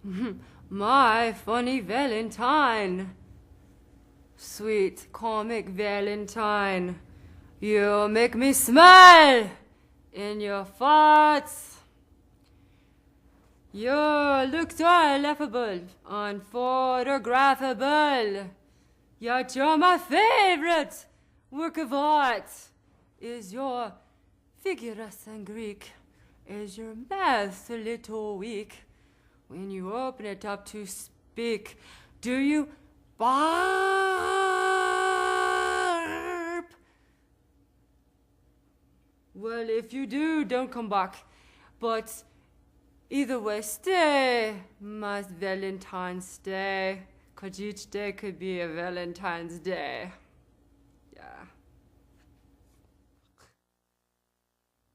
My funny Valentine, sweet comic Valentine, you make me smile in your farts. You look so laughable, unphotographable, yet you're my favorite work of art. Is your figures in Greek? Is your math a little weak? When you open it up to speak, do you barp? Well, if you do, don't come back. But either way, stay, my Valentine's Day. 'Cause each day could be a Valentine's Day. Yeah.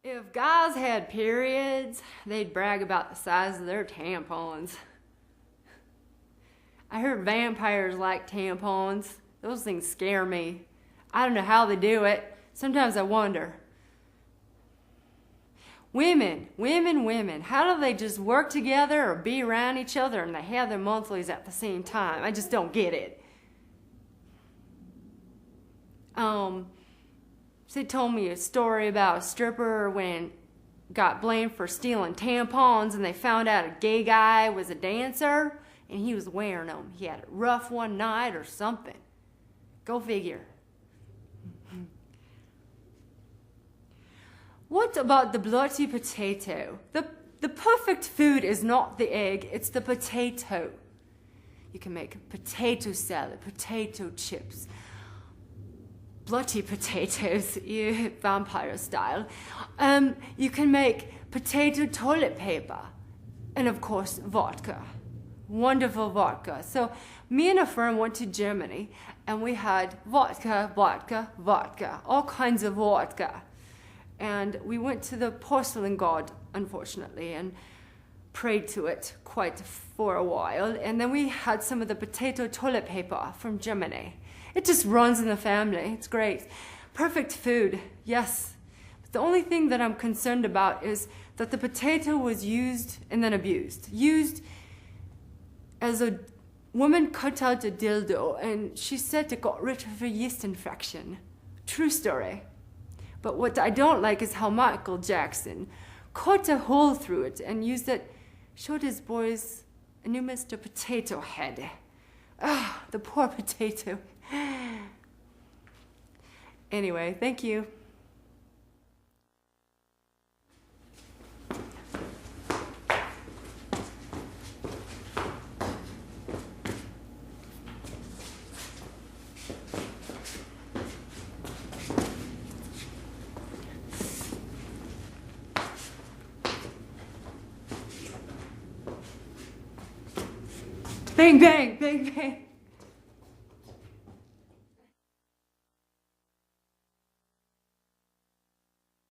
If guys had periods, they'd brag about the size of their tampons. I heard vampires like tampons. Those things scare me. I don't know how they do it. Sometimes I wonder. Women. How do they just work together or be around each other and they have their monthlies at the same time? I just don't get it. She told me a story about a stripper when got blamed for stealing tampons and they found out a gay guy was a dancer and he was wearing them. He had it rough one night or something. Go figure. What about the bloody potato? The perfect food is not the egg, it's the potato. You can make potato salad, potato chips, bloody potatoes, vampire style. You can make potato toilet paper, and of course vodka, wonderful vodka. So me and a friend went to Germany and we had vodka, all kinds of vodka. And we went to the porcelain god, unfortunately, and prayed to it quite for a while. And then we had some of the potato toilet paper from Germany. It just runs in the family. It's great. Perfect food, yes. But the only thing that I'm concerned about is that the potato was used and then abused. Used as a woman cut out a dildo and she said it got rid of a yeast infection. True story. But what I don't like is how Michael Jackson cut a hole through it and used it, showed his boys a new Mr. Potato Head. Ah, the poor potato. Anyway, thank you. Bang, bang, bang, bang.